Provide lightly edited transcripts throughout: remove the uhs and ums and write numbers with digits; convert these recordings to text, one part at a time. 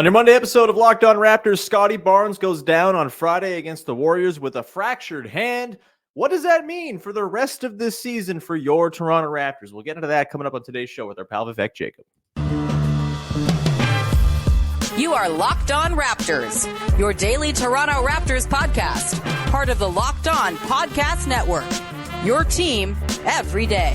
On your Monday episode of Locked On Raptors, Scottie Barnes goes down on Friday against the Warriors with a fractured hand. What does that mean for the rest of this season for your Toronto Raptors? We'll get into that coming up on today's show with our pal Vivek Jacob. You are Locked On Raptors, your daily Toronto Raptors podcast, part of the Locked On Podcast Network, your team every day.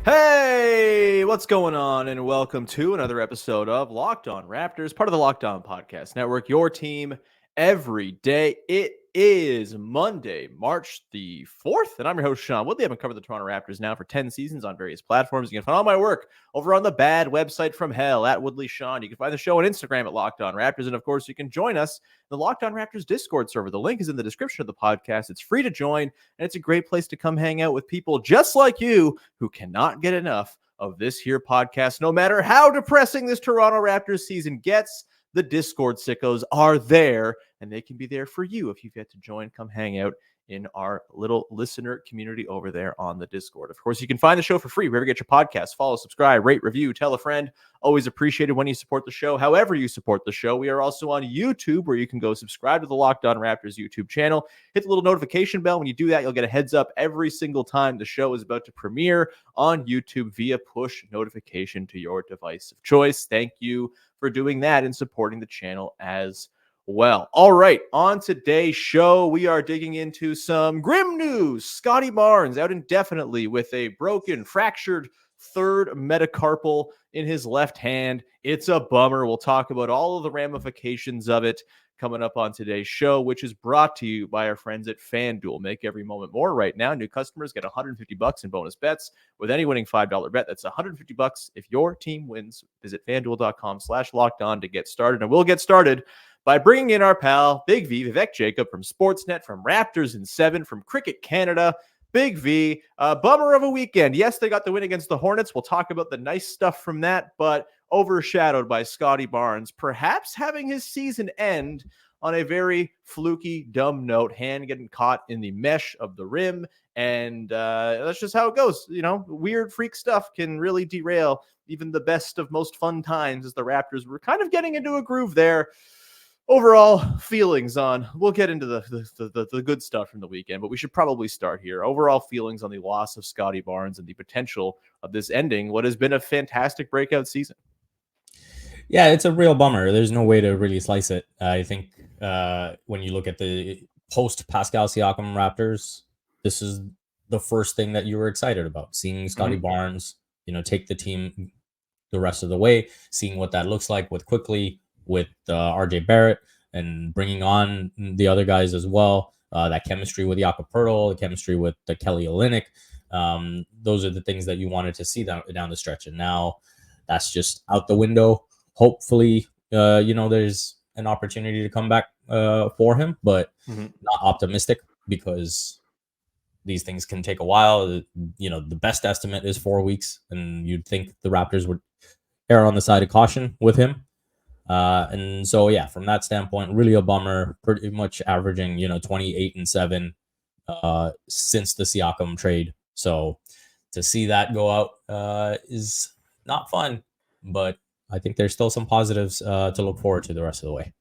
Hey, what's going on? And welcome to another episode of Locked On Raptors, part of the Locked On Podcast Network, your team every day. It is Monday, March the 4th, and I'm your host, Sean Woodley. I've been covering the Toronto Raptors now for 10 seasons on various platforms. You can find all my work over on the bad website from hell at Woodley Sean. You can find the show on Instagram at Locked On Raptors, and of course, you can join us in the Locked On Raptors Discord server. The link is in the description of the podcast. It's free to join, and it's a great place to come hang out with people just like you who cannot get enough of this here podcast. No matter how depressing this Toronto Raptors season gets, the Discord sickos are there, and they can be there for you if you've yet to join. Come hang out in our little listener community over there on the Discord. Of course, you can find the show for free wherever you get your podcasts. Follow, subscribe, rate, review, tell a friend. Always appreciated when you support the show. However you support the show, we are also on YouTube, where you can go subscribe to the Locked On Raptors YouTube channel. Hit the little notification bell. When you do that, you'll get a heads up every single time the show is about to premiere on YouTube via push notification to your device of choice. Thank you for doing that and supporting the channel as well. All right, on today's show, we are digging into some grim news. Scottie Barnes out indefinitely with a broken, fractured third metacarpal in his left hand. It's a bummer. We'll talk about all of the ramifications of it coming up on today's show, which is brought to you by our friends at FanDuel. Make every moment more right now. New customers get $150 in bonus bets with any winning $5 bet. That's $150 if your team wins. Visit FanDuel.com/lockedon to get started. And we'll get started by bringing in our pal, Big V, Vivek Jacob from Sportsnet, from Raptors in 7, from Cricket Canada. Big V, bummer of a weekend. Yes, they got the win against the Hornets. We'll talk about the nice stuff from that, but overshadowed by Scottie Barnes, perhaps having his season end on a very fluky, dumb note, hand getting caught in the mesh of the rim. And that's just how it goes. You know, weird freak stuff can really derail even the best of most fun times, as the Raptors were kind of getting into a groove there. Overall feelings on, we'll get into the good stuff from the weekend, but we should probably start here. Overall feelings on the loss of Scottie Barnes and the potential of this ending what has been a fantastic breakout season. Yeah, it's a real bummer. There's no way to really slice it. I think when you look at the post-Pascal Siakam Raptors, this is the first thing that you were excited about, seeing Scottie Barnes, take the team the rest of the way, seeing what that looks like with Quickley, with RJ Barrett, and bringing on the other guys as well. That chemistry with Jakob Poeltl, the chemistry with the Kelly Olynyk. Those are the things that you wanted to see down the stretch. And now that's just out the window. Hopefully, there's an opportunity to come back for him, but not optimistic, because these things can take a while. The best estimate is 4 weeks, and you'd think the Raptors would err on the side of caution with him. And so, yeah, from that standpoint, really a bummer. Pretty much averaging, 28 and 7 since the Siakam trade. So to see that go out is not fun, but I think there's still some positives to look forward to the rest of the way.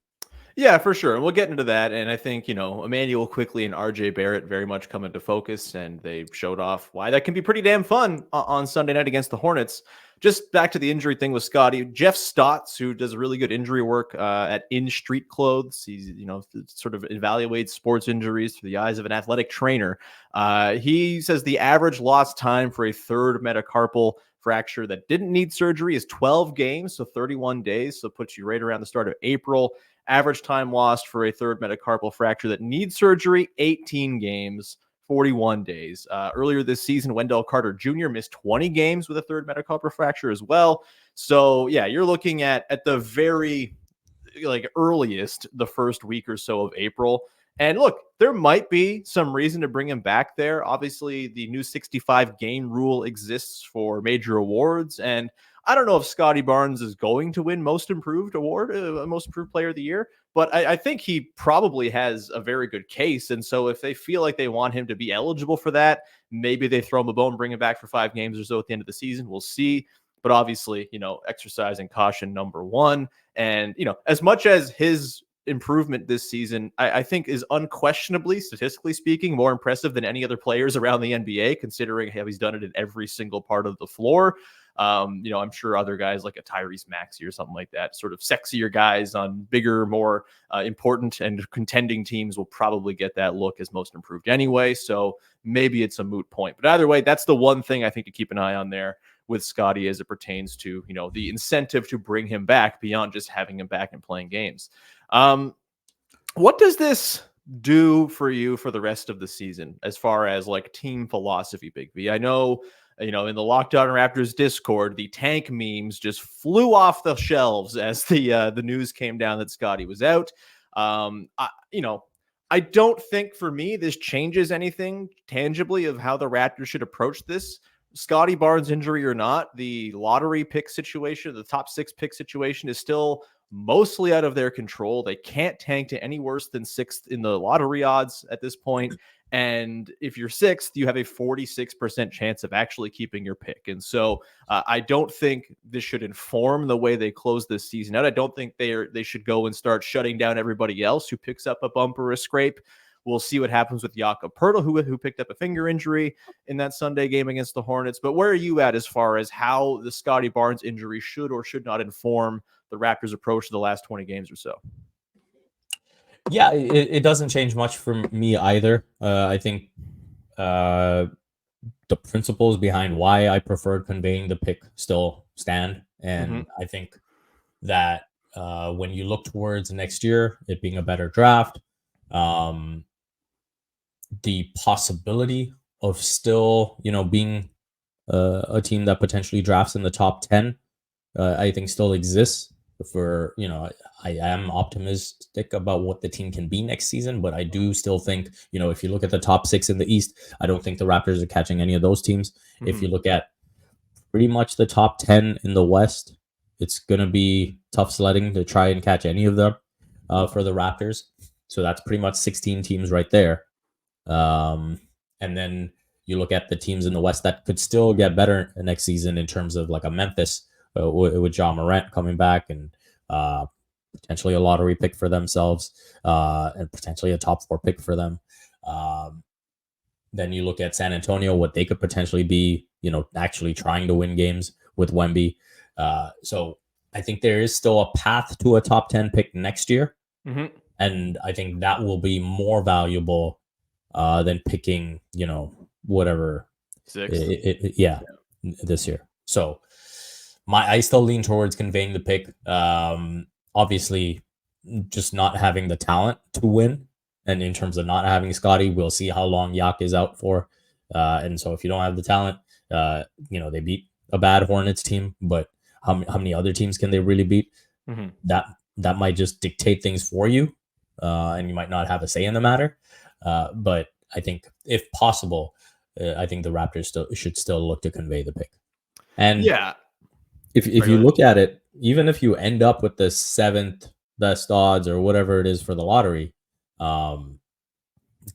Yeah, for sure. And we'll get into that. And I think, Immanuel Quickley and RJ Barrett very much come into focus, and they showed off why that can be pretty damn fun on Sunday night against the Hornets. Just back to the injury thing with Scottie, Jeff Stotts, who does really good injury work at In Street Clothes. He's, sort of evaluates sports injuries through the eyes of an athletic trainer. He says the average lost time for a third metacarpal fracture that didn't need surgery is 12 games, so 31 days. So puts you right around the start of April. Average time lost for a third metacarpal fracture that needs surgery, 18 games, 41 days. Earlier this season, Wendell Carter Jr. missed 20 games with a third metacarpal fracture as well. So, yeah, you're looking at the very earliest, the first week or so of April. And look, there might be some reason to bring him back there. Obviously, the new 65 game rule exists for major awards, and I don't know if Scottie Barnes is going to win Most Improved Award, Most Improved Player of the Year, but I think he probably has a very good case. And so if they feel like they want him to be eligible for that, maybe they throw him a bone, bring him back for 5 games or so at the end of the season. We'll see. But obviously, exercising caution number one. And, as much as his improvement this season, I think is unquestionably, statistically speaking, more impressive than any other players around the NBA, considering how he's done it in every single part of the floor. I'm sure other guys like a Tyrese Maxey or something like that, sort of sexier guys on bigger, more important and contending teams will probably get that look as most improved anyway. So maybe it's a moot point. But either way, that's the one thing I think to keep an eye on there with Scottie as it pertains to, the incentive to bring him back beyond just having him back and playing games. What does this do for you for the rest of the season as far as like team philosophy, Big V? I know, in the Locked On Raptors Discord, the tank memes just flew off the shelves as the news came down that Scottie was out. I don't think for me this changes anything tangibly of how the Raptors should approach this. Scottie Barnes injury or not, the lottery pick situation, the top 6 pick situation is still mostly out of their control. They can't tank to any worse than 6th in the lottery odds at this point. And if you're 6th, you have a 46% chance of actually keeping your pick. And so I don't think this should inform the way they close this season out. I don't think they should go and start shutting down everybody else who picks up a bump or a scrape. We'll see what happens with Jakob Poeltl, who picked up a finger injury in that Sunday game against the Hornets. But where are you at as far as how the Scottie Barnes injury should or should not inform the Raptors' approach to the last 20 games or so? Yeah, it doesn't change much for me either. I think the principles behind why I preferred conveying the pick still stand. And I think that when you look towards next year, it being a better draft, the possibility of still, being a team that potentially drafts in the top 10, I think still exists. For, I am optimistic about what the team can be next season, but I do still think, if you look at the top 6 in the East, I don't think the Raptors are catching any of those teams. If you look at pretty much the top 10 in the West, it's going to be tough sledding to try and catch any of them for the Raptors. So that's pretty much 16 teams right there. And then you look at the teams in the West that could still get better next season in terms of like a Memphis with John Morant coming back and potentially a lottery pick for themselves and potentially a top 4 pick for them. Then you look at San Antonio, what they could potentially be, actually trying to win games with Wemby. So I think there is still a path to a top 10 pick next year. And I think that will be more valuable than picking, whatever. 6. This year. So I still lean towards conveying the pick. Obviously, just not having the talent to win. And in terms of not having Scottie, we'll see how long Yak is out for. And so if you don't have the talent, they beat a bad Hornets team, but how many other teams can they really beat? That might just dictate things for you. And you might not have a say in the matter. But I think if possible, I think the Raptors should still look to convey the pick. And if you look at it, even if you end up with the 7th best odds or whatever it is for the lottery, go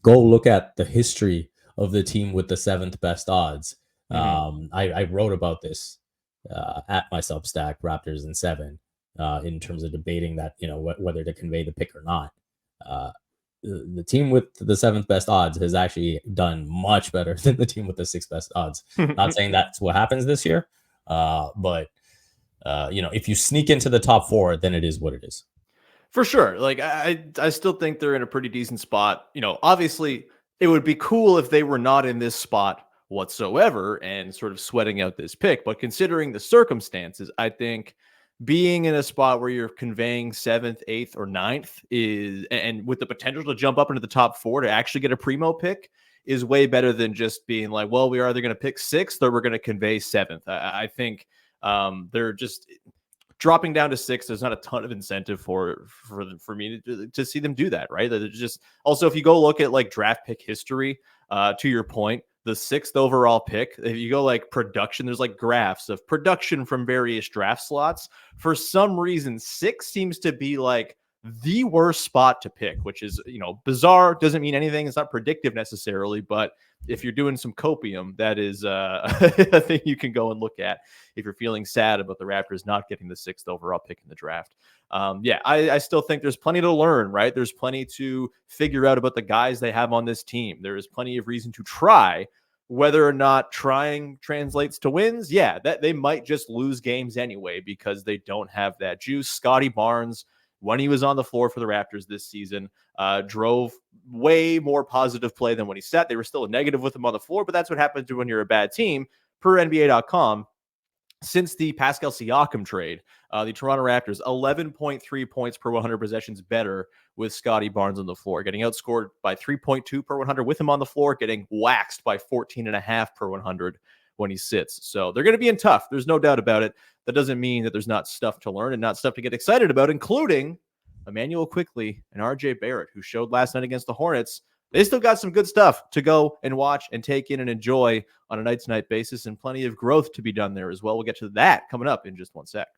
look at the history of the team with the 7th best odds. I wrote about this at my Substack, Raptors in 7, in terms of debating that, whether to convey the pick or not. The team with the 7th best odds has actually done much better than the team with the 6th best odds. Not saying that's what happens this year, but if you sneak into the top 4, then it is what it is. For sure. Like I still think they're in a pretty decent spot. Obviously it would be cool if they were not in this spot whatsoever and sort of sweating out this pick. But considering the circumstances, I think being in a spot where you're conveying 7th, 8th, or 9th is, and with the potential to jump up into the top 4 to actually get a primo pick, is way better than just being like, well, we are either going to pick 6th or we're going to convey 7th. I think they're just dropping down to 6. There's not a ton of incentive for me to see them do that, right? They're just also, if you go look at like draft pick history, to your point, the 6th overall pick, if you go like production, there's like graphs of production from various draft slots. For some reason, 6 seems to be like the worst spot to pick, which is, bizarre, doesn't mean anything. It's not predictive necessarily, but if you're doing some copium, that is a thing you can go and look at if you're feeling sad about the Raptors not getting the 6th overall pick in the draft. I still think there's plenty to learn, right? There's plenty to figure out about the guys they have on this team. There is plenty of reason to try. Whether or not trying translates to wins, that they might just lose games anyway because they don't have that juice. Scottie Barnes, when he was on the floor for the Raptors this season, drove way more positive play than when he sat. They were still a negative with him on the floor, but that's what happens when you're a bad team. Per NBA.com, since the Pascal Siakam trade, the Toronto Raptors, 11.3 points per 100 possessions better with Scottie Barnes on the floor, getting outscored by 3.2 per 100 with him on the floor, getting waxed by 14.5 per 100 when he sits. So they're going to be in tough. There's no doubt about it. That doesn't mean that there's not stuff to learn and not stuff to get excited about, including Immanuel Quickley and RJ Barrett, who showed last night against the Hornets. They still got some good stuff to go and watch and take in and enjoy on a night-to-night basis, and plenty of growth to be done there as well. We'll get to that coming up in just one sec.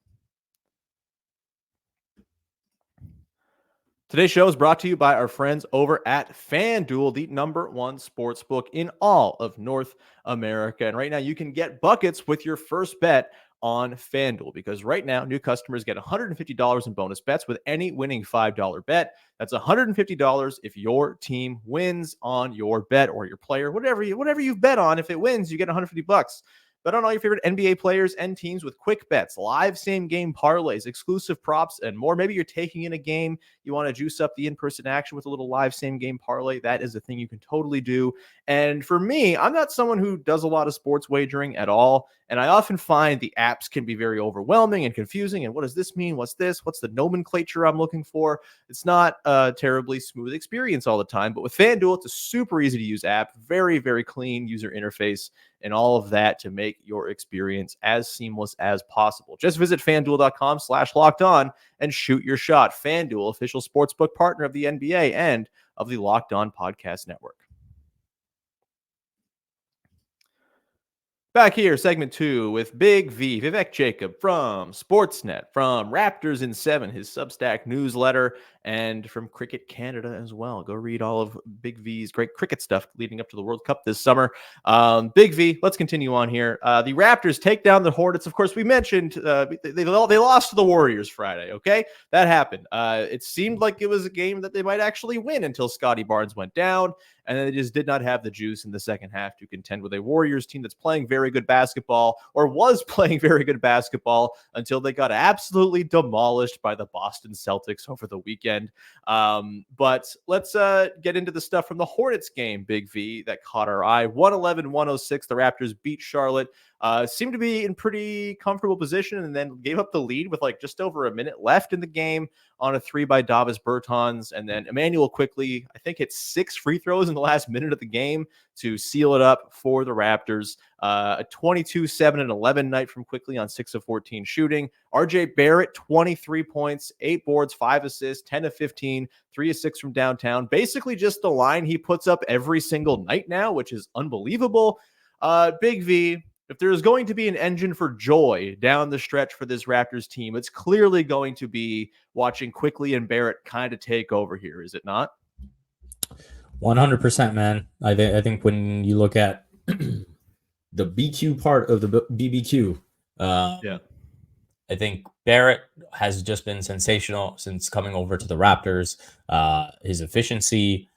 Today's show is brought to you by our friends over at FanDuel, the #1 sportsbook in all of North America. And right now you can get buckets with your first bet on FanDuel, because right now new customers get $150 in bonus bets with any winning $5 bet. That's $150 if your team wins on your bet, or your player, whatever you've bet on. If it wins, you get $150. Bet on all your favorite NBA players and teams with quick bets, live same-game parlays, exclusive props, and more. Maybe you're taking in a game, you want to juice up the in-person action with a little live same-game parlay. That is a thing you can totally do. And for me, I'm not someone who does a lot of sports wagering at all, and I often find the apps can be very overwhelming and confusing. And what does this mean? What's this? What's the nomenclature I'm looking for? It's not a terribly smooth experience all the time. But with FanDuel, it's a super easy-to-use app, very, very clean user interface, and all of that to make your experience as seamless as possible. Just visit FanDuel.com/lockedon and shoot your shot. FanDuel, official sportsbook partner of the NBA and of the Locked On Podcast Network. Back here, segment 2 with Big V, Vivek Jacob from Sportsnet, from Raptors in 7, his Substack newsletter, and from Cricket Canada as well. Go read all of Big V's great cricket stuff leading up to the World Cup this summer. Big V, let's continue on here. The Raptors take down the Hornets. Of course, we mentioned they lost to the Warriors Friday, okay? That happened. It seemed like it was a game that they might actually win until Scottie Barnes went down, and then they just did not have the juice in the second half to contend with a Warriors team that's playing very good basketball, or was playing very good basketball, until they got absolutely demolished by the Boston Celtics over the weekend. But let's get into the stuff from the Hornets game, Big V, that caught our eye. 111-106, the Raptors beat Charlotte. Seemed to be in pretty comfortable position, and then gave up the lead with like just over a minute left in the game on a 3 by Davis Bertans. And then Immanuel Quickley, I think, hit 6 free throws in the last minute of the game to seal it up for the Raptors. A 22, 7, and 11 night from Quickley on 6 of 14 shooting. RJ Barrett, 23 points, 8 boards, 5 assists, 10 of 15, 3 of 6 from downtown. Basically just the line he puts up every single night now, which is unbelievable. Big V, if there's going to be an engine for joy down the stretch for this Raptors team, it's clearly going to be watching Quickley and Barrett kind of take over here, is it not? 100%, man. I think when you look at the BQ part of the BBQ, I think Barrett has just been sensational since coming over to the Raptors. His efficiency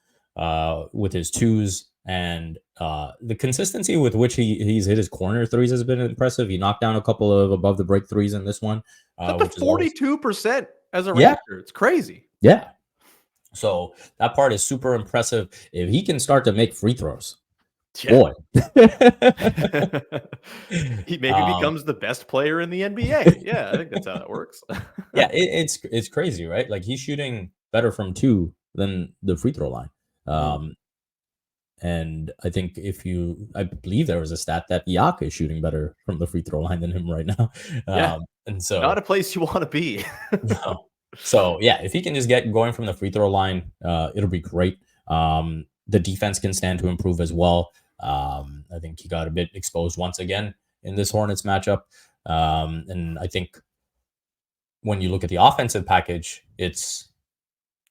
with his twos, and the consistency with which he's hit his corner threes has been impressive. He knocked down a couple of above the break threes in this one. Up to 42% as a Raptor. It's crazy. Yeah. So that part is super impressive. If he can start to make free throws, boy. He maybe becomes the best player in the NBA. Yeah, I think that's how that works. Yeah, it's crazy, right? Like, he's shooting better from 2 than the free throw line. And I think I believe there was a stat that Yak is shooting better from the free throw line than him right now. And so not a place you want to be. No. So yeah, if he can just get going from the free throw line, it'll be great. The defense can stand to improve as well. I think he got a bit exposed once again in this Hornets matchup. And I think when you look at the offensive package, it's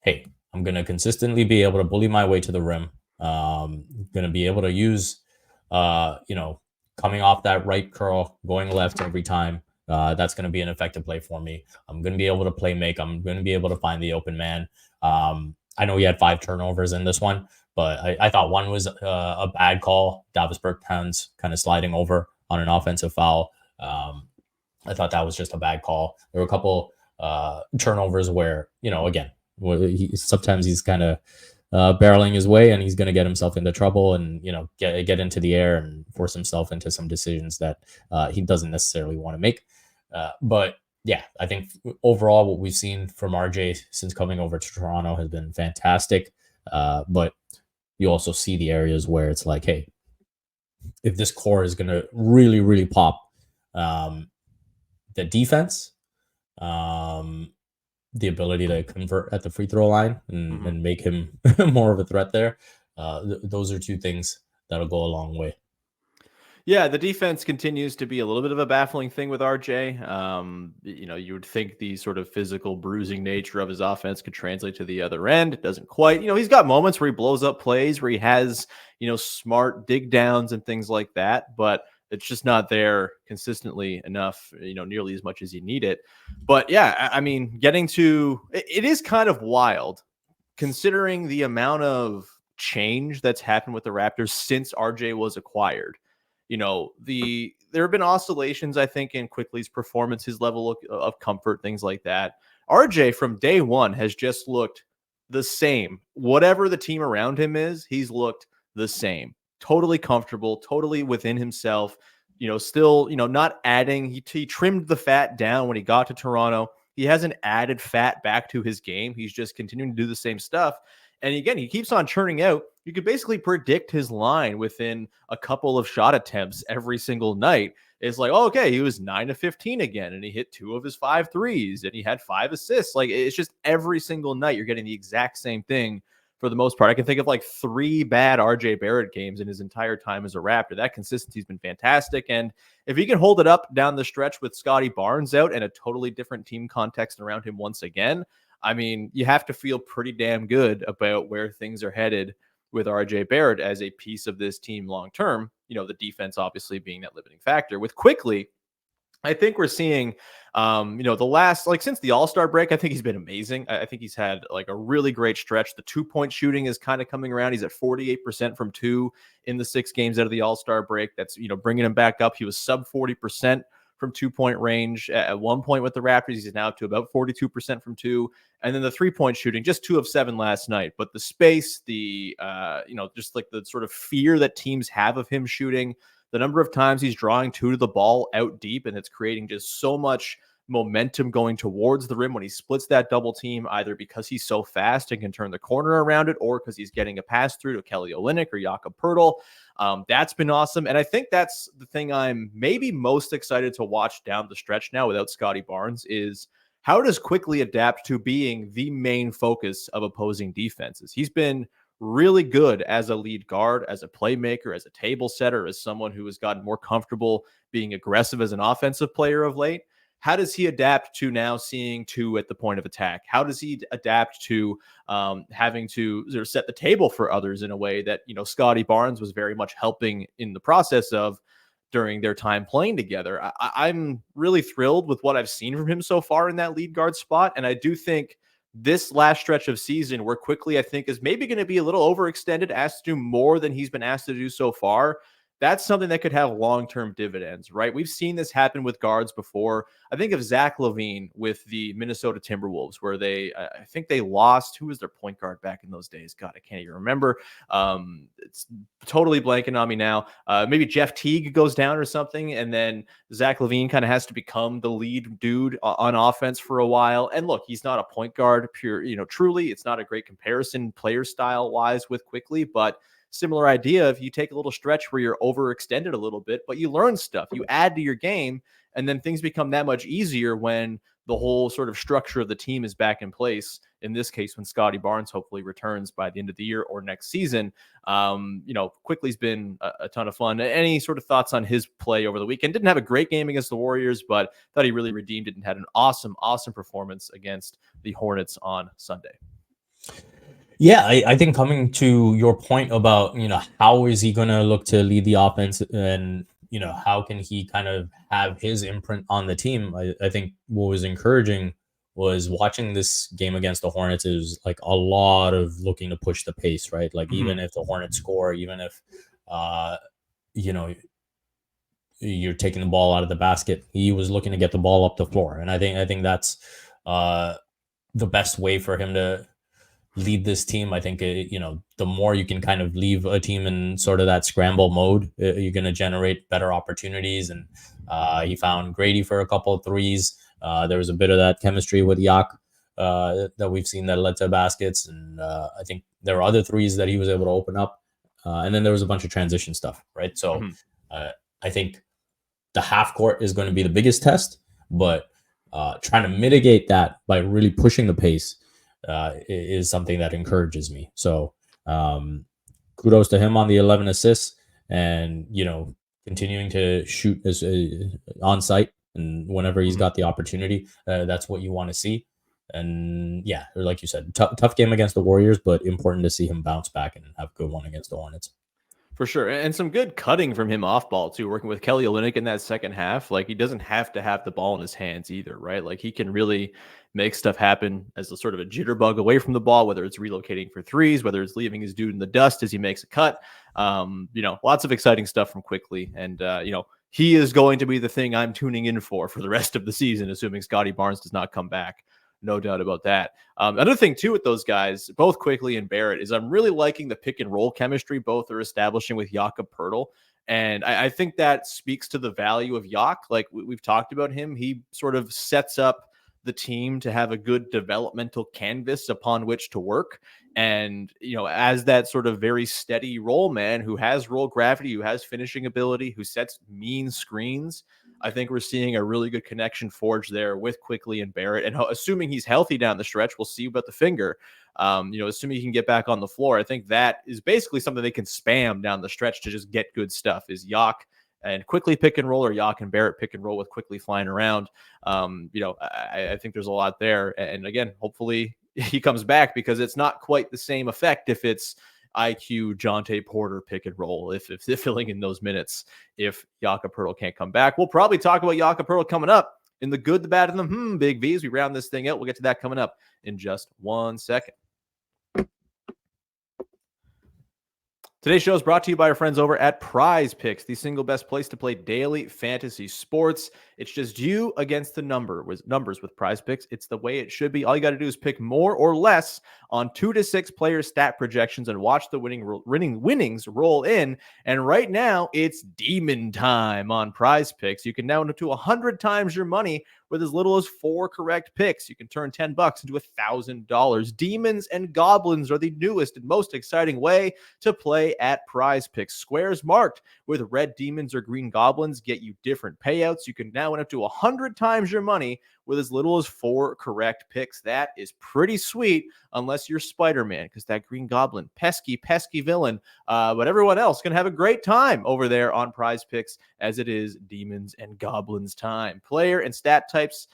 hey, I'm going to consistently be able to bully my way to the rim. Going to be able to use, coming off that right curl, going left every time. That's going to be an effective play for me. I'm going to be able to play make. I'm going to be able to find the open man. I know he had 5 turnovers in this one, but I thought one was a bad call. Davis Bertans kind of sliding over on an offensive foul. I thought that was just a bad call. There were a couple turnovers where, again, sometimes he's kind of barreling his way and he's going to get himself into trouble and, get into the air and force himself into some decisions that he doesn't necessarily want to make. But yeah, I think overall what we've seen from RJ since coming over to Toronto has been fantastic. But you also see the areas where it's like, hey, if this core is going to really, really pop, the defense, the ability to convert at the free throw line and make him more of a threat there. Those are 2 things that'll go a long way. Yeah, the defense continues to be a little bit of a baffling thing with RJ. You would think the sort of physical bruising nature of his offense could translate to the other end. It doesn't quite. He's got moments where he blows up plays, where he has, smart dig downs and things like that, but it's just not there consistently enough, nearly as much as you need it. But yeah, I mean, getting to it is kind of wild considering the amount of change that's happened with the Raptors since RJ was acquired. There have been oscillations, I think, in Quickley's performance, his level of comfort, things like that. RJ from day one has just looked the same. Whatever the team around him is, he's looked the same. Totally comfortable, totally within himself, still, not adding. He trimmed the fat down when he got to Toronto. He hasn't added fat back to his game. He's just continuing to do the same stuff. And again, he keeps on churning out. You could basically predict his line within a couple of shot attempts every single night. It's like, oh, okay, he was 9 of 15 again, and he hit 2 of his 5 threes, and he had 5 assists. Like, it's just every single night you're getting the exact same thing for the most part. I can think of like 3 bad RJ Barrett games in his entire time as a Raptor. That consistency's been fantastic. And if he can hold it up down the stretch with Scottie Barnes out and a totally different team context around him once again, I mean, you have to feel pretty damn good about where things are headed with RJ Barrett as a piece of this team long term. The defense obviously being that limiting factor. With Quickley, I think we're seeing, the last, since the AllStar break, I think he's been amazing. I think he's had a really great stretch. The 2-point shooting is kind of coming around. He's at 48% from 2 in the 6 games out of the AllStar break. That's, bringing him back up. He was sub 40% from 2-point range at one point with the Raptors. He's now up to about 42% from 2. And then the 3-point shooting, just 2 of 7 last night. But the space, just the sort of fear that teams have of him shooting, the number of times he's drawing 2 to the ball out deep, and it's creating just so much momentum going towards the rim when he splits that double team, either because he's so fast and can turn the corner around it, or because he's getting a pass through to Kelly Olynyk or Jakob Poeltl. That's been awesome. And I think that's the thing I'm maybe most excited to watch down the stretch now without Scottie Barnes is how does Quickley adapt to being the main focus of opposing defenses? He's been really good as a lead guard, as a playmaker, as a table setter, as someone who has gotten more comfortable being aggressive as an offensive player of late. How does he adapt to now seeing 2 at the point of attack? How does he adapt to having to sort of set the table for others in a way that, Scottie Barnes was very much helping in the process of during their time playing together? I'm really thrilled with what I've seen from him so far in that lead guard spot. And I do think this last stretch of season where Quickley, I think, is maybe going to be a little overextended, asked to do more than he's been asked to do so far. That's something that could have long-term dividends, right? We've seen this happen with guards before. I think of Zach LaVine with the Minnesota Timberwolves, where I think they lost. Who was their point guard back in those days? God, I can't even remember. It's totally blanking on me now. Maybe Jeff Teague goes down or something, and then Zach LaVine kind of has to become the lead dude on offense for a while. And look, he's not a point guard, truly. It's not a great comparison player style-wise with Quickley, but similar idea. If you take a little stretch where you're overextended a little bit, but you learn stuff, you add to your game, and then things become that much easier when the whole sort of structure of the team is back in place. In this case, when Scottie Barnes hopefully returns by the end of the year or next season. Quickley's been a ton of fun. Any sort of thoughts on his play over the weekend? Didn't have a great game against the Warriors, but thought he really redeemed it and had an awesome performance against the Hornets on Sunday. Yeah, I think coming to your point about, how is he going to look to lead the offense, and, how can he kind of have his imprint on the team? I think what was encouraging was watching this game against the Hornets. It was like a lot of looking to push the pace, right? Like, even if the Hornets score, even if, uh, you know, you're taking the ball out of the basket, he was looking to get the ball up the floor. And I think that's uh, the best way for him to lead this team. I think, the more you can kind of leave a team in sort of that scramble mode, you're going to generate better opportunities. And he found Gradey for a couple of threes. There was a bit of that chemistry with Yak that we've seen that led to baskets. And I think there were other threes that he was able to open up. And then there was a bunch of transition stuff, right? So I think the half court is going to be the biggest test, but trying to mitigate that by really pushing the pace is something that encourages me. So kudos to him on the 11 assists, and continuing to shoot as on site, and whenever he's got the opportunity, that's what you want to see. And yeah, like you said, tough game against the Warriors, but important to see him bounce back and have a good one against the Hornets. For sure. And some good cutting from him off ball, too, working with Kelly Olynyk in that second half. Like, he doesn't have to have the ball in his hands either, right? Like, he can really make stuff happen as a sort of a jitterbug away from the ball, whether it's relocating for threes, whether it's leaving his dude in the dust as he makes a cut. Lots of exciting stuff from Quickley. And, he is going to be the thing I'm tuning in for the rest of the season, assuming Scottie Barnes does not come back. No doubt about that. Another thing, too, with those guys, both Quickley and Barrett, is I'm really liking the pick and roll chemistry both are establishing with Jakob Poeltl. And I think that speaks to the value of Yak. Like, we've talked about him. He sort of sets up the team to have a good developmental canvas upon which to work. And, as that sort of very steady role man who has roll gravity, who has finishing ability, who sets mean screens, I think we're seeing a really good connection forged there with Quickley and Barrett. And assuming he's healthy down the stretch, we'll see about the finger. Assuming he can get back on the floor, I think that is basically something they can spam down the stretch to just get good stuff. Is Yak and Quickley pick and roll, or Yak and Barrett pick and roll with Quickley flying around? I think there's a lot there. And again, hopefully he comes back, because it's not quite the same effect if it's IQ Jonte Porter pick and roll, if they're filling in those minutes, if Jakob Poeltl can't come back. We'll probably talk about Jakob Poeltl coming up in the good, the bad, and the Big V as we round this thing out. We'll get to that coming up in just 1 second. Today's show is brought to you by our friends over at Prize Picks, the single best place to play daily fantasy sports. It's just you against the numbers with Prize Picks. It's the way it should be. All you got to do is pick more or less on 2 to 6 player stat projections and watch the winnings roll in. And right now, it's demon time on Prize Picks. You can now up to 100 times your money with as little as 4 correct picks. You can turn $10 into $1,000. Demons and goblins are the newest and most exciting way to play at Prize Picks. Squares marked with red demons or green goblins get you different payouts. You can now win up to 100 times your money with as little as 4 correct picks. That is pretty sweet, unless you're Spider-Man, because that green goblin, pesky villain. But everyone else can have a great time over there on Prize Picks, as it is demons and goblins time. Player and stat types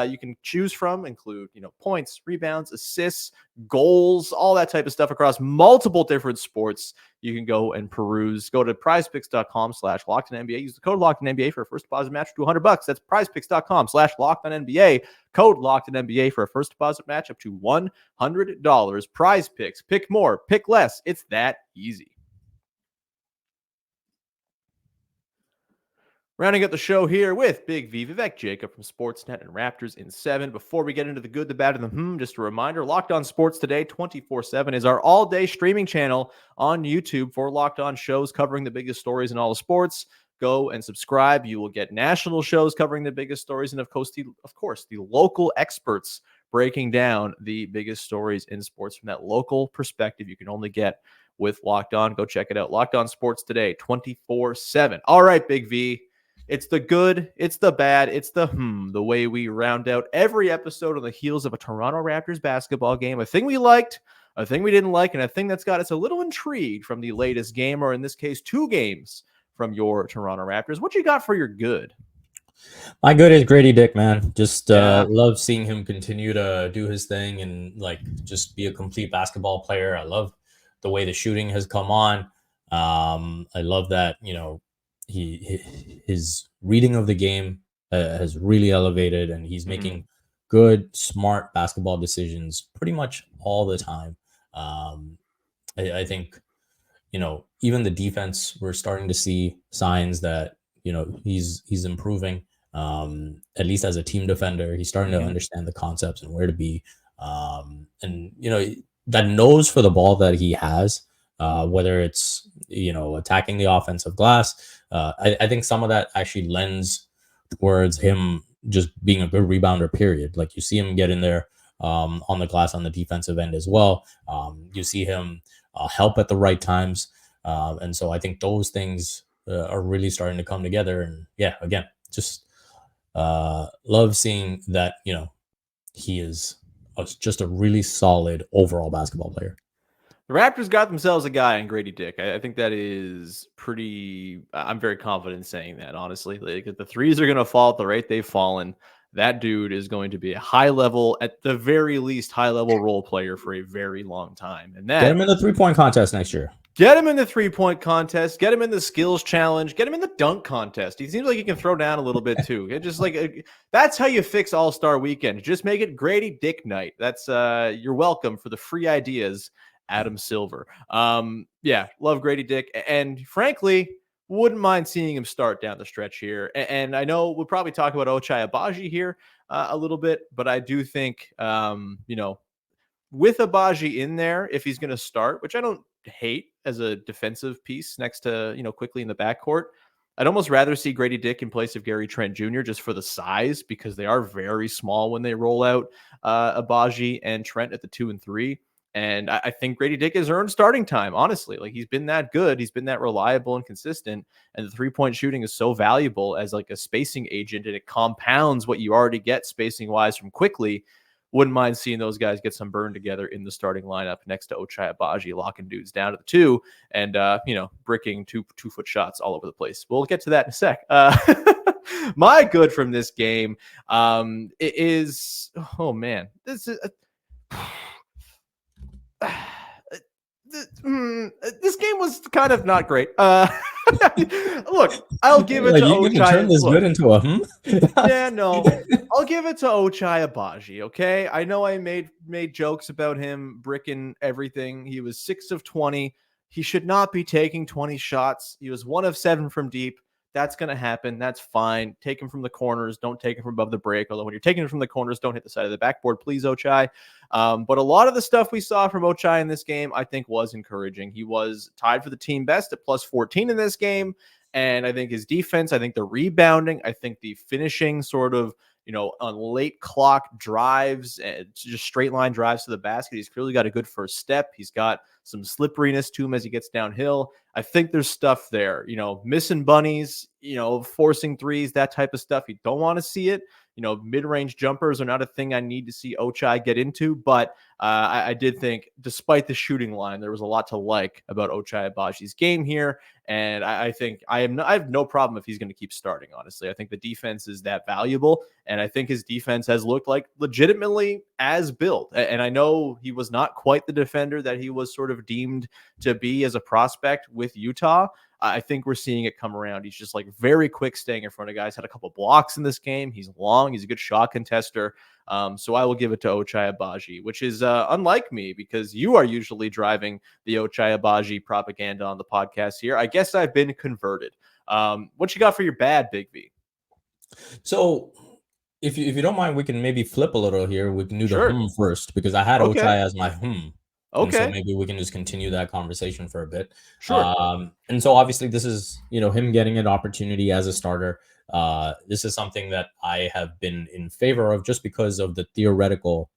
you can choose from include, points, rebounds, assists, goals, all that type of stuff across multiple different sports. You can go and peruse. Go to prizepicks.com/LockedOnNBA. Use the code LockedOnNBA for a first deposit match to $200. That's prizepicks.com/LockedOnNBA. Code LockedOnNBA for a first deposit match up to $100. Prize Picks. Pick more, pick less. It's that easy. Rounding out the show here with Big V, Vivek Jacob from Sportsnet and Raptors in 7. Before we get into the good, the bad, and the just a reminder, Locked On Sports Today 24/7 is our all-day streaming channel on YouTube for Locked On shows covering the biggest stories in all of sports. Go and subscribe. You will get national shows covering the biggest stories, and of course, the local experts breaking down the biggest stories in sports from that local perspective you can only get with Locked On. Go check it out. Locked On Sports Today 24/7. All right, Big V. It's the good, it's the bad, it's the way we round out every episode on the heels of a Toronto Raptors basketball game. A thing we liked, a thing we didn't like, and a thing that's got us a little intrigued from the latest game, or in this case, 2 games from your Toronto Raptors. What you got for your good? My good is Gradey Dick, man. Just love seeing him continue to do his thing and like just be a complete basketball player. I love the way the shooting has come on. I love that, you know, his reading of the game has really elevated, and he's making good, smart basketball decisions pretty much all the time. I think, you know, even the defense, we're starting to see signs that, you know, he's improving. At least as a team defender, he's starting to understand the concepts and where to be. And you know, that nose for the ball that he has, whether it's, you know, attacking the offensive glass, I think some of that actually lends towards him just being a good rebounder, period. Like you see him get in there on the glass on the defensive end as well. You see him help at the right times. And so I think those things are really starting to come together. And yeah, again, just love seeing that, you know, he is just a really solid overall basketball player. The Raptors got themselves a guy in Gradey Dick. I think that is pretty. I'm very confident in saying that, honestly. Like, if the threes are going to fall at the rate they've fallen, that dude is going to be a high level, at the very least, high level role player for a very long time. And that Get him in the 3-point contest next year. Get him in the 3-point contest. Get him in the skills challenge. Get him in the dunk contest. He seems like he can throw down a little bit too. It just like that's how you fix All-Star Weekend. Just make it Gradey Dick night. That's you're welcome for the free ideas, Adam Silver. Yeah, love Gradey Dick, and frankly, wouldn't mind seeing him start down the stretch here. And I know we'll probably talk about Ochai Agbaji here a little bit, but I do think you know, with Agbaji in there, if he's going to start, which I don't hate as a defensive piece next to, you know, Quickley in the backcourt, I'd almost rather see Gradey Dick in place of Gary Trent Jr. just for the size, because they are very small when they roll out Agbaji and Trent at the 2 and 3. And I think Gradey Dick has earned starting time, honestly. Like, he's been that good. He's been that reliable and consistent. And the 3-point shooting is so valuable as like a spacing agent, and it compounds what you already get spacing wise from Quickley. Wouldn't mind seeing those guys get some burn together in the starting lineup next to Ochai Agbaji, locking dudes down to the 2 and, you know, bricking two-foot shots all over the place. We'll get to that in a sec. My good from this game is, oh man, this is this game was kind of not great. Look, I'll give it to Ochai. You can turn this good into a Yeah, no, I'll give it to Ochai Agbaji. Okay, I know I made jokes about him bricking everything. He was 6 of 20. He should not be taking 20 shots. He was 1 of 7 from deep. That's going to happen. That's fine. Take him from the corners. Don't take him from above the break. Although when you're taking him from the corners, don't hit the side of the backboard, please, Ochai. But a lot of the stuff we saw from Ochai in this game, I think, was encouraging. He was tied for the team best at plus 14 in this game. And I think his defense, I think the rebounding, I think the finishing sort of, you know, on late clock drives, and just straight line drives to the basket. He's clearly got a good first step. He's got some slipperiness to him as he gets downhill. I think there's stuff there, you know, missing bunnies, you know, forcing threes, that type of stuff. You don't want to see it. You know, mid-range jumpers are not a thing I need to see Ochai get into, but I did think, despite the shooting line, there was a lot to like about Ochai Agbaji's game here, and I think I have no problem if he's going to keep starting, honestly. I think the defense is that valuable, and I think his defense has looked like legitimately as built, and I know he was not quite the defender that he was sort of deemed to be as a prospect with Utah. I think we're seeing it come around. He's just like very quick staying in front of guys, had a couple blocks in this game. He's long. He's a good shot contester. So I will give it to Ochai Agbaji, which is unlike me, because you are usually driving the Ochai Agbaji propaganda on the podcast here. I guess I've been converted. What you got for your bad, Big V? So if you don't mind, we can maybe flip a little here. We can do the first, because I had Ochai as my Okay. And so maybe we can just continue that conversation for a bit. Sure. And so obviously this is, you know, him getting an opportunity as a starter. This is something that I have been in favor of just because of the theoretical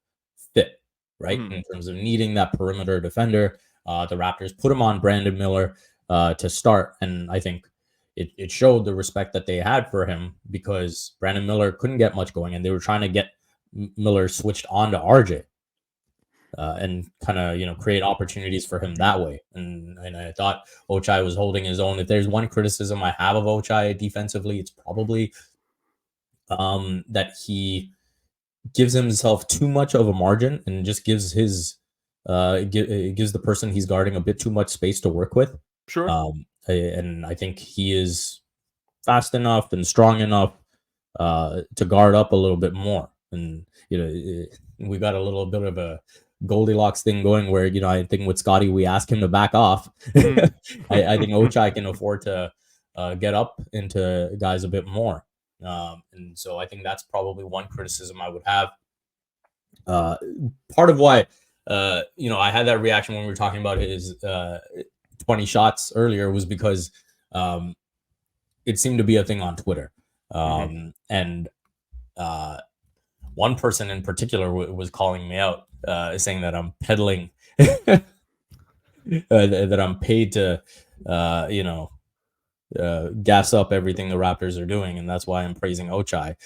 fit, right? In terms of needing that perimeter defender. The Raptors put him on Brandon Miller to start. And I think it showed the respect that they had for him, because Brandon Miller couldn't get much going, and they were trying to get Miller switched on to RJ. And kind of, you know, create opportunities for him that way. And I thought Ochai was holding his own. If there's one criticism I have of Ochai defensively, it's probably that he gives himself too much of a margin and just gives his gives the person he's guarding a bit too much space to work with. Sure. And I think he is fast enough and strong enough to guard up a little bit more. And we got a little bit of a Goldilocks thing going where I think with Scottie we ask him to back off. I think Ochai can afford to get up into guys a bit more. And so I think that's probably one criticism I would have. Part of why, I had that reaction when we were talking about his 20 shots earlier was because it seemed to be a thing on Twitter. And one person in particular was calling me out, saying that I'm peddling, that I'm paid to, gas up everything the Raptors are doing, and that's why I'm praising Ochai.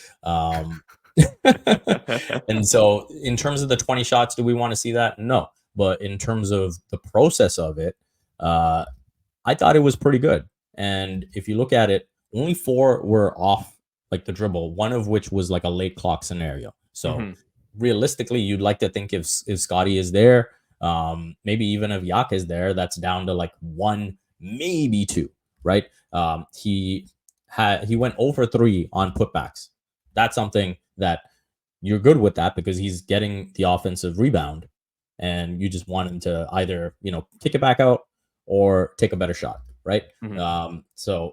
And so in terms of the 20 shots, do we want to see that? No. But in terms of the process of it, I thought it was pretty good. And if you look at it, only 4 were off like the dribble, one of which was like a late clock scenario. So realistically, you'd like to think if Scottie is there, maybe even if Yak is there, that's down to like 1, maybe 2, right? He went over 3 on putbacks. That's something that you're good with that because he's getting the offensive rebound and you just want him to either, kick it back out or take a better shot, right? So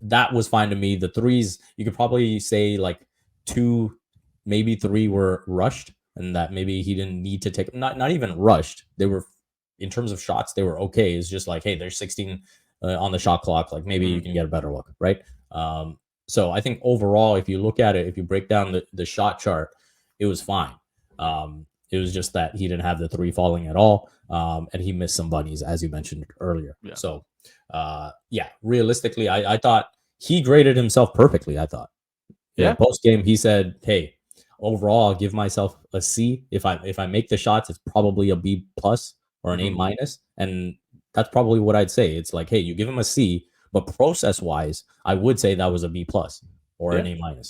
that was fine to me. The threes, you could probably say like 2, maybe 3 were rushed and that maybe he didn't need to take, not even rushed. They were, in terms of shots, they were okay. It's just like, hey, there's 16 on the shot clock. Like maybe you can get a better look, right? So I think overall, if you look at it, if you break down the shot chart, it was fine. It was just that he didn't have the 3 falling at all. And he missed some bunnies, as you mentioned earlier. Yeah. So, realistically, I thought he graded himself perfectly, I thought. Post game, he said, hey, overall, I'll give myself a C. If I make the shots, it's probably a B+ or an A-. And that's probably what I'd say. It's like, hey, you give him a C, but process-wise, I would say that was a B+ or an A-. Yeah,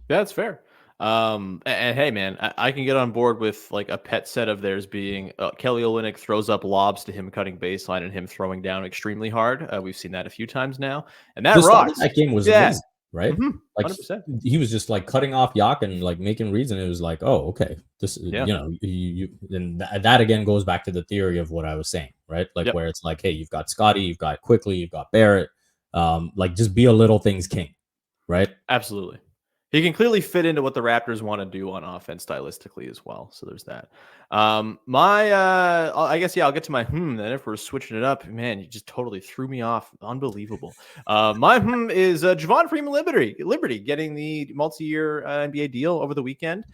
that's fair. And hey, man, I can get on board with like a pet set of theirs being Kelly Olynyk throws up lobs to him cutting baseline and him throwing down extremely hard. We've seen that a few times now, and that rocks. That game was amazing, right? Like 100%. He was just like cutting off Yak and like making reads, and it was like, oh, okay, this, and that again goes back to the theory of what I was saying, right? Like where it's like, hey, you've got Scottie, you've got Quickley, you've got Barrett, like just be a little things king, right? Absolutely. He can clearly fit into what the Raptors want to do on offense stylistically as well. So there's that. I guess, I'll get to my then if we're switching it up. Man, you just totally threw me off. Unbelievable. My is Javon Freeman-Liberty getting the multi-year NBA deal over the weekend.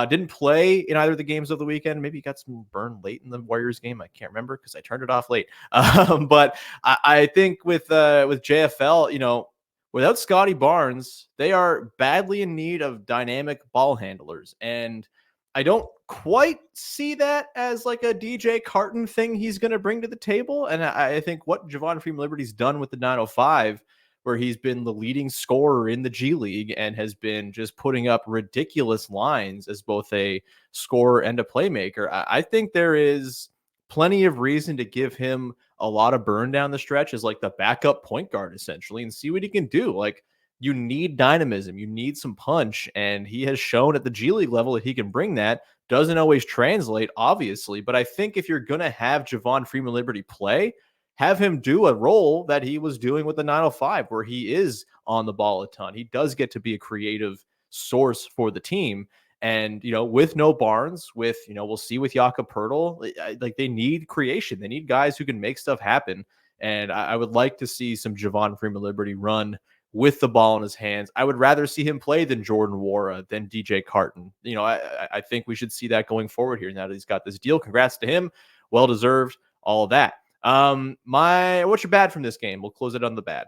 Didn't play in either of the games of the weekend. Maybe he got some burn late in the Warriors game. I can't remember because I turned it off late. But I think with JFL, without Scottie Barnes, they are badly in need of dynamic ball handlers. And I don't quite see that as like a DJ Carton thing he's going to bring to the table. And I think what Javon Freeman-Liberty's done with the 905, where he's been the leading scorer in the G League and has been just putting up ridiculous lines as both a scorer and a playmaker, I think there is plenty of reason to give him a lot of burn down the stretch as like the backup point guard essentially and see what he can do. Like you need dynamism, you need some punch, and he has shown at the G League level that he can bring that. Doesn't always translate, obviously, but I think if you're going to have Javon Freeman-Liberty play, have him do a role that he was doing with the 905 where he is on the ball a ton. He does get to be a creative source for the team. And, with no Barnes, we'll see with Jakob Poeltl, like they need creation. They need guys who can make stuff happen. And I would like to see some Javon Freeman-Liberty run with the ball in his hands. I would rather see him play than Jordan Nwora, than DJ Carton. I think we should see that going forward here now that he's got this deal. Congrats to him. Well-deserved, all of that. What's your bad from this game? We'll close it on the bad.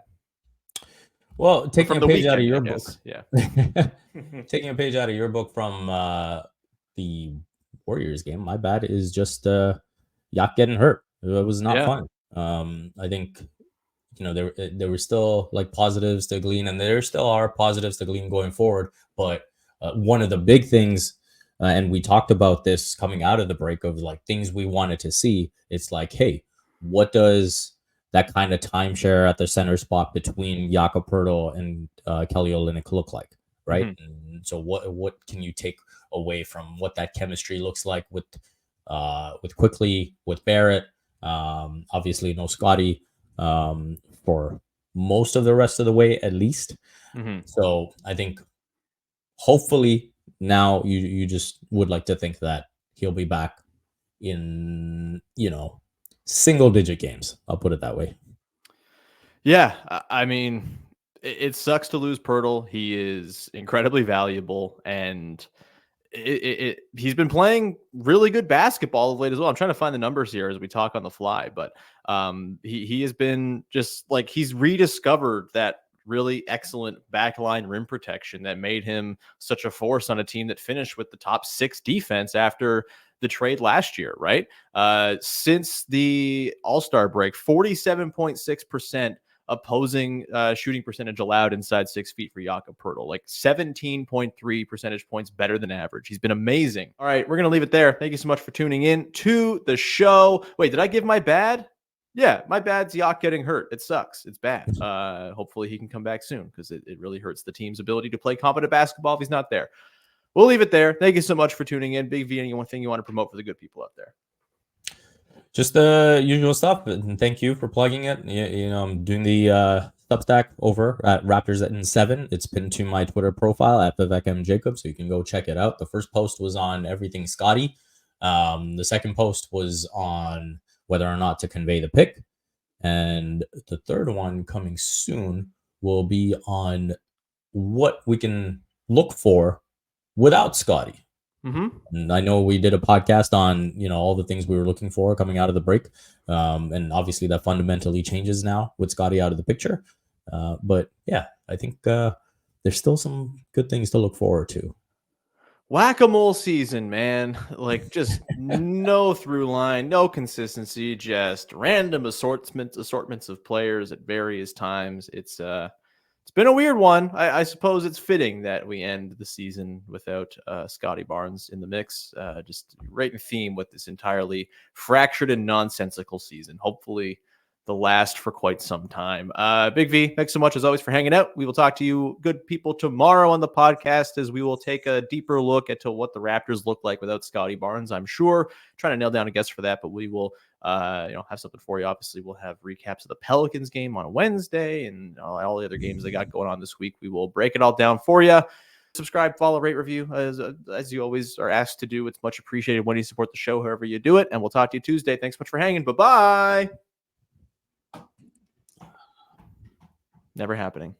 Well, taking a page out of your book. Yeah. Taking a page out of your book from the Warriors game, my bad is just Yak getting hurt. It was not fun. I think there were still like positives to glean, and there still are positives to glean going forward. But one of the big things, and we talked about this coming out of the break, of like things we wanted to see. It's like, hey, what does that kind of timeshare at the center spot between Jakob Poeltl and Kelly Olynyk look like, right? Mm-hmm. And so what can you take away from what that chemistry looks like with Quickley, with Barrett, obviously no Scottie for most of the rest of the way at least. Mm-hmm. So I think hopefully now you just would like to think that he'll be back in single digit games. I'll put it that way. Yeah, I mean, it sucks to lose Poeltl. He is incredibly valuable, and he's been playing really good basketball of late as well. I'm trying to find the numbers here as we talk on the fly, but he has been just like, he's rediscovered that really excellent backline rim protection that made him such a force on a team that finished with the top 6 defense after the trade last year, right? Since the All-Star break, 47.6% opposing shooting percentage allowed inside 6 feet for Jakob Poeltl, like 17.3 percentage points better than average. He's been amazing. All right, we're going to leave it there. Thank you so much for tuning in to the show. Wait, did I give my bad? Yeah, my bad's Yak getting hurt. It sucks. It's bad. Hopefully he can come back soon, because it really hurts the team's ability to play competent basketball if he's not there. We'll leave it there. Thank you so much for tuning in. Big V, anything you want to promote for the good people out there? Just the usual stuff, and thank you for plugging it. I'm doing the Substack over at Raptors in 7. It's pinned to my Twitter profile at Vivek Jacob, so you can go check it out. The first post was on everything Scottie. The second post was on whether or not to convey the pick, and the third one coming soon will be on what we can look for without Scottie. Mm-hmm. And I know we did a podcast on all the things we were looking for coming out of the break, and obviously that fundamentally changes now with Scottie out of the picture. But yeah, I think there's still some good things to look forward to. Whack-a-mole season, man. Like, just no through line, no consistency, just random assortments of players at various times. It's been a weird one. I suppose it's fitting that we end the season without Scottie Barnes in the mix. Just right in theme with this entirely fractured and nonsensical season. Hopefully the last for quite some time. Big V, thanks so much as always for hanging out. We will talk to you good people tomorrow on the podcast, as we will take a deeper look at what the Raptors look like without Scottie Barnes. I'm sure trying to nail down a guess for that, but we will have something for you. Obviously, we'll have recaps of the Pelicans game on Wednesday and all the other games they got going on this week. We will break it all down for you. Subscribe, follow, rate, review, as you always are asked to do. It's much appreciated when you support the show, however you do it. And we'll talk to you Tuesday. Thanks so much for hanging. Bye-bye. Never happening.